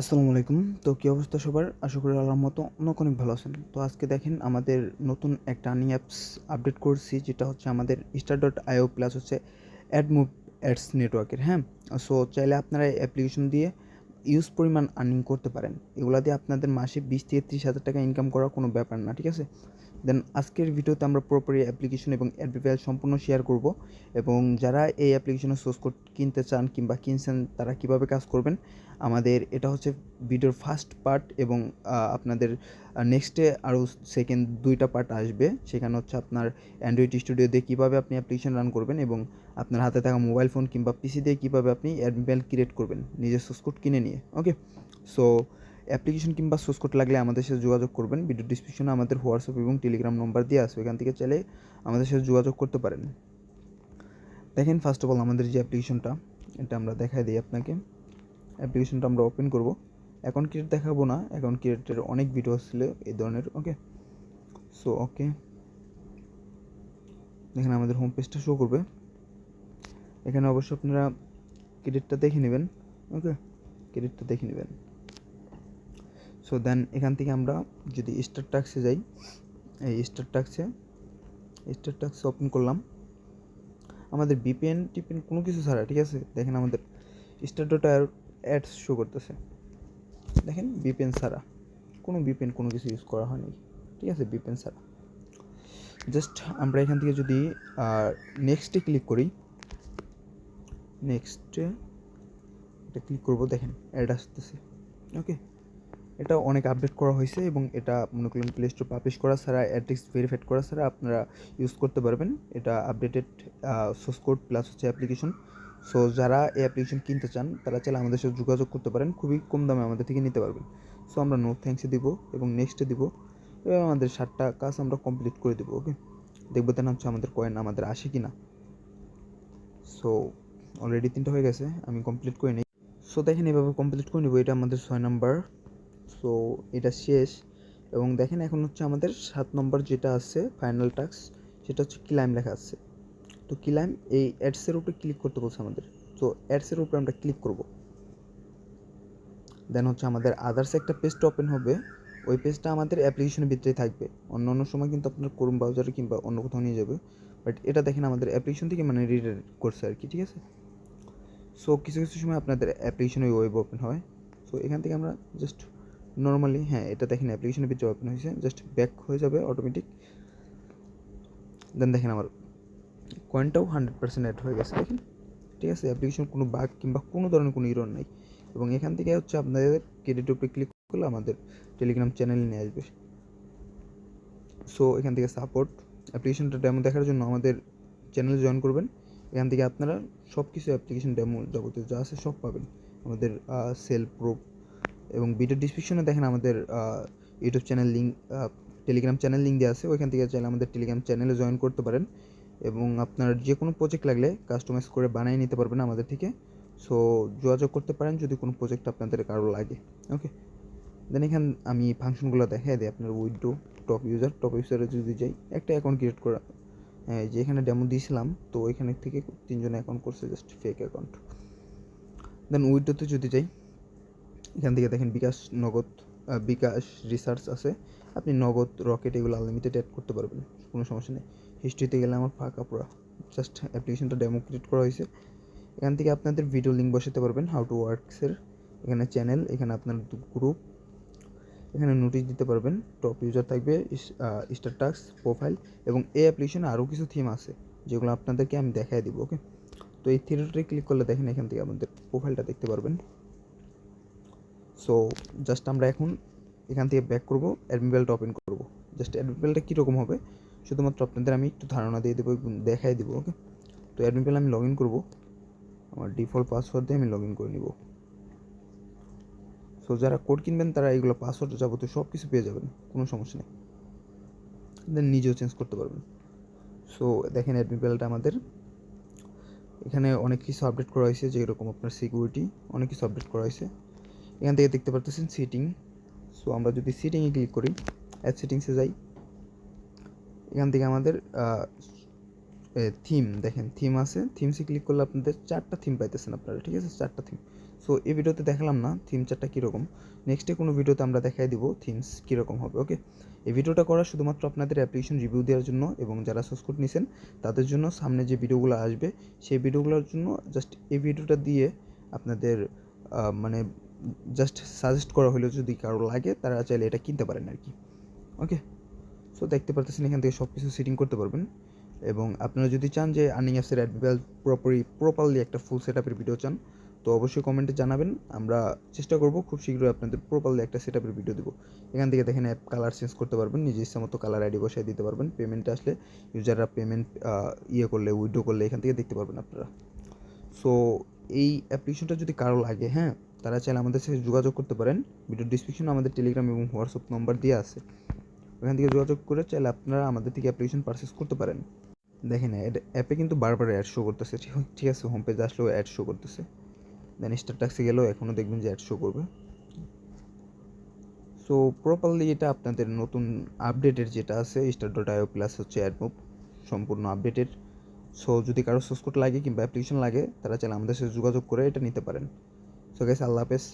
আসসালামু আলাইকুম। তো কী অবস্থা সবার? আশা করি আল্লাহর মতো অনেক ভালো আছেন। তো আজকে দেখেন আমাদের নতুন একটা আর্নিং অ্যাপস আপডেট করছি, যেটা হচ্ছে আমাদের star.io প্লাস হচ্ছে অ্যাডমুভ অ্যাডস নেটওয়ার্কের, হ্যাঁ? সো চাইলে আপনারা এই অ্যাপ্লিকেশন দিয়ে ইউজ পরিমাণ আর্নিং করতে পারেন। এগুলা দিয়ে আপনাদের মাসে 20 থেকে 30,000 টাকা ইনকাম করা কোনো ব্যাপার না, ঠিক আছে? দেন আজকের ভিডিওতে আমরা পুরোপুরি অ্যাপ্লিকেশন এবং অ্যাডভিটাইজ সম্পূর্ণ শেয়ার করব, এবং যারা এই অ্যাপ্লিকেশনের সোর্স কোড কিনতে চান কিংবা কিনছেন তারা কিভাবে কাজ করবেন। আমাদের এটা হচ্ছে ভিডিওর ফার্স্ট পার্ট, এবং আপনাদের নেক্সটে আরও সেকেন্ড 2টা পার্ট আসবে। সেখানে হচ্ছে আপনার অ্যান্ড্রয়েড স্টুডিও দিয়ে কীভাবে আপনি অ্যাপ্লিকেশন রান করবেন, এবং আপনার হাতে থাকা মোবাইল ফোন কিংবা পিসি দিয়ে কীভাবে আপনি অ্যাডমিটাইজ ক্রিয়েট করবেন নিজের সোর্স কোড কিনে নিয়ে। ওকে, সো অ্যাপ্লিকেশন কিংবা সোর্স কোড লাগলে আমাদের সাথে যোগাযোগ করবেন। ভিডিও ডিসক্রিপশনে আমাদের হোয়াটসঅ্যাপ এবং টেলিগ্রাম নম্বর দিয়ে আসবে, এখান থেকে চাইলে আমাদের সাথে যোগাযোগ করতে পারেন। দেখেন, ফার্স্ট অফ অল আমাদের যে অ্যাপ্লিকেশনটা, এটা আমরা দেখাই দিই আপনাকে। অ্যাপ্লিকেশনটা আমরা ওপেন করব। অ্যাকাউন্ট ক্রিয়েট দেখাবো না, অ্যাকাউন্ট ক্রিয়েটের অনেক ভিডিও ছিল এই ধরনের। ওকে, সো ওকে, দেখেন আমাদের হোম পেজটা শো করবে। এখানে অবশ্যই আপনারা ক্রেডিটটা দেখে নেবেন। ওকে, ক্রেডিটটা দেখে নেবেন। সো দেন এখান থেকে আমরা যদি স্টার টাক্সে যাই, এই স্টার টাক্সে ওপেন করলাম। আমাদের বিপিএন টিপিএন কোনো কিছু ছাড়া, ঠিক আছে? দেখেন আমাদের স্টার.io অ্যাডস শো করতেছে। দেখেন বিপিএন ছাড়া, কোনো কিছু ইউজ করা হয়নি, ঠিক আছে? বিপিএন ছাড়া জাস্ট আমরা এখান থেকে যদি নেক্সটে ক্লিক করি, নেক্সটে এটা ক্লিক করবো, দেখেন অ্যাড আসতেছে। ওকে, এটা অনেক আপডেট করা হয়েছে, এবং এটা মনে করলেন প্লে স্টোর পাবলিশ করা ছাড়া, অ্যাড্রেস ভেরিফাইড করা ছাড়া আপনারা ইউজ করতে পারবেন। এটা আপডেটেড সোর্স কোড প্লাস হচ্ছে অ্যাপ্লিকেশন। সো যারা এই অ্যাপ্লিকেশন কিনতে চান তারা চাইলে আমাদের সাথে যোগাযোগ করতে পারেন, খুবই কম দামে আমাদের থেকে নিতে পারবেন। সো আমরা নো থ্যাঙ্কসে দিব এবং নেক্সটে দিব, এবং আমাদের 7টা কাজ আমরা কমপ্লিট করে দেবো। ওকে, দেখবো দেন হচ্ছে আমাদের কয়েন আমাদের আসে কি না। সো অলরেডি 3টা হয়ে গেছে, আমি কমপ্লিট করে নিই। সো দেখেন এভাবে কমপ্লিট করে নেবো, এটা আমাদের 6 নাম্বার। সো এটা শেষ, এবং দেখেন এখন হচ্ছে আমাদের 7 নম্বর যেটা আছে ফাইনাল টাস্ক, সেটা হচ্ছে ক্লাইম লেখা আছে। তো ক্লাইম এই অ্যাডসের উপরে ক্লিক করতে বলছে আমাদের। তো অ্যাডসের উপরে আমরা ক্লিক করব। দেন হচ্ছে আমাদের আদার্স একটা পেজটা ওপেন হবে। ওই পেজটা আমাদের অ্যাপ্লিকেশনের ভিতরেই থাকবে। অন্য সময় কিন্তু আপনার ক্রোম ব্রাউজারে কিংবা অন্য কোথাও নিয়ে যাবে, বাট এটা দেখেন আমাদের অ্যাপ্লিকেশন থেকে মানে রিডাইরেক্ট করছে আর কি, ঠিক আছে? সো কিছু সময় আপনাদের অ্যাপ্লিকেশন ওই ওয়েব ওপেন হয়। সো এখান থেকে আমরা জাস্ট নর্মালি, হ্যাঁ এটা দেখেন অ্যাপ্লিকেশনের ভিতরে ওপেন হয়েছে, জাস্ট ব্যাক হয়ে যাবে অটোমেটিক। দেন দেখেন আমার কয়েনটাও 100% অ্যাড হয়ে গেছে, দেখেন, ঠিক আছে? অ্যাপ্লিকেশন কোনো বাগ কিংবা কোনো ধরনের কোনো ইরর নাই। এবং এখান থেকে হচ্ছে আপনাদের ক্রেডিটের উপরে ক্লিক করলে আমাদের টেলিগ্রাম চ্যানেলে নিয়ে আসবে। সো এখান থেকে সাপোর্ট, অ্যাপ্লিকেশনটা ডেমো দেখার জন্য আমাদের চ্যানেলে জয়েন করবেন। এখান থেকে আপনারা সব কিছু অ্যাপ্লিকেশন ডেমো যাবতীয় যা আছে সব পাবেন। আমাদের সেল প্রুফ, এবং ভিডিও ডিসক্রিপশনে দেখেন আমাদের YouTube channel link, Telegram channel link দেওয়া আছে, ওইখান থেকে চাইলে আমাদের টেলিগ্রাম চ্যানেলে জয়েন করতে পারেন, এবং আপনার যে কোনো প্রজেক্ট লাগলে কাস্টমাইজ করে বানিয়ে নিতে পারবেন আমাদের থেকে। সো যোগাযোগ করতে পারেন যদি কোনো প্রজেক্ট আপনাদের কারো লাগে। ওকে, দেন এখানে আমি ফাংশনগুলো দেখাই দিই আপনার। উইথড্রো টপ ইউজারে যদি যাই, একটা অ্যাকাউন্ট ক্রিয়েট করা, হ্যাঁ যে এখানে ডেমো দিয়েছিলাম, তো ওইখানে থেকে 3জন অ্যাকাউন্ট করছে, জাস্ট ফেক অ্যাকাউন্ট। দেন উইথড্রোতে যদি যাই, এখান থেকে দেখেন বিকাশ রিসার্চ আছে, আপনি নগদ, রকেট এগুলো আনলিমিটেড অ্যাড করতে পারবেন, কোনো সমস্যা নেই। হিস্ট্রিতে গেলে আমার ফাঁকা পুরা, জাস্ট অ্যাপ্লিকেশনটা ডেমো ক্রিয়েট করা হয়েছে। এখান থেকে আপনাদের ভিডিও লিঙ্ক বসাতে পারবেন, হাউ টু ওয়ার্কসের। এখানে চ্যানেল, এখানে আপনার গ্রুপ, এখানে নোটিশ দিতে পারবেন, টপ ইউজার থাকবে, স্টার টাস্ক, প্রোফাইল, এবং এই অ্যাপ্লিকেশনে আরও কিছু থিম আছে যেগুলো আপনাদেরকে আমি দেখাই দিব। ওকে, তো এই থিয়েটারে ক্লিক করলে দেখেন এখান থেকে আমাদের প্রোফাইলটা দেখতে পারবেন। সো জাস্ট আমরা এখন এখান থেকে ব্যাক করবো, অ্যাডমিবেলটা ওপেন করবো। জাস্ট অ্যাডমিবেলটা কীরকম হবে শুধুমাত্র আপনাদের আমি একটু ধারণা দিয়ে দেবো, দেখাই দেবো। ওকে, তো অ্যাডমিবেল আমি লগ ইন করবো, আমার ডিফল্ট পাসওয়ার্ড দিয়ে আমি লগ ইন করে নিব। সো যারা কোড কিনবেন তারা এইগুলো পাসওয়ার্ড যাবতীয় সব কিছু পেয়ে যাবেন, কোনো সমস্যা নেই। দেন নিজেও চেঞ্জ করতে পারবেন। সো দেখেন অ্যাডমিবেলটা আমাদের এখানে অনেক কিছু আপডেট করা হয়েছে, যেরকম আপনার সিকিউরিটি, অনেক কিছু আপডেট করা হয়েছে। এখান থেকে দেখতে পারতেছেন সিটিং। সো আমরা যদি সিটিংয়ে ক্লিক করি, অ্যাড সেটিংসে যাই, এখান থেকে আমাদের থিম, দেখেন থিম আছে, থিমসে ক্লিক করলে আপনাদের 4টা থিম পাইতেছেন আপনারা, ঠিক আছে? 4টা থিম। সো এই ভিডিওতে দেখালাম না থিম চার্টটা কীরকম, নেক্সটে কোনো ভিডিওতে আমরা দেখাই দিব থিমস কীরকম হবে। ওকে, এই ভিডিওটা করা শুধুমাত্র আপনাদের অ্যাপ্লিকেশন রিভিউ দেওয়ার জন্য এবং যারা সোর্স কোড নিছেন তাদের জন্য। সামনে যে ভিডিওগুলো আসবে সেই ভিডিওগুলোর জন্য জাস্ট এই ভিডিওটা দিয়ে আপনাদের মানে জাস্ট সাজেস্ট করা হলো, যদি কারো লাগে তারা চাইলে এটা কিনতে পারেন আর কি। ওকে, সো দেখতে পারতেছেন এখান থেকে সব কিছু সেটিং করতে পারবেন। এবং আপনারা যদি চান যে আর্নিং অ্যাপসের অ্যাডভাইস প্রপারলি একটা ফুল সেট আপের ভিডিও চান, তো অবশ্যই কমেন্টে জানাবেন। আমরা চেষ্টা করব খুব শীঘ্রই আপনাদের প্রপারলি একটা সেট আপের ভিডিও দেবো। এখান থেকে দেখেন অ্যাপ কালার চেঞ্জ করতে পারবেন, নিজের ইচ্ছা মতো কালার আইডি বসায় দিতে পারবেন। পেমেন্টে আসলে ইউজাররা পেমেন্ট করলে উইথড্র করলে এখান থেকে দেখতে পারবেন আপনারা। সো এই অ্যাপ্লিকেশনটা যদি কারো লাগে, হ্যাঁ, তারা চাইলে আমাদের সাথে যোগাযোগ করতে পারেন। ভিডিও ডিসক্রিপশনে আমাদের টেলিগ্রাম এবং হোয়াটসঅ্যাপ নম্বর দেওয়া আছে, ওখান থেকে যোগাযোগ করে চাইলে আপনারা আমাদের থেকে অ্যাপ্লিকেশন পারচেস করতে পারেন। দেখেন অ্যাপে কিন্তু বারবার অ্যাড শো করতেছে, ঠিক আছে, হোম পেজে আসলেও অ্যাড শো করতেছে, দেন স্টার ট্যাক্সে গেলেও এখনও দেখবেন যে অ্যাড শো করবে। সো প্রপারলি এটা আপনাদের নতুন আপডেটের যেটা আছে স্টার.io প্লাস হচ্ছে অ্যাডমুভ সম্পূর্ণ আপডেটেড। সো যদি কারো সোর্স কোড লাগে কিংবা অ্যাপ্লিকেশন লাগে তারা চাইলে আমাদের সাথে যোগাযোগ করে এটা নিতে পারেন। সো গাইস, আল্লাহ হাফেজ।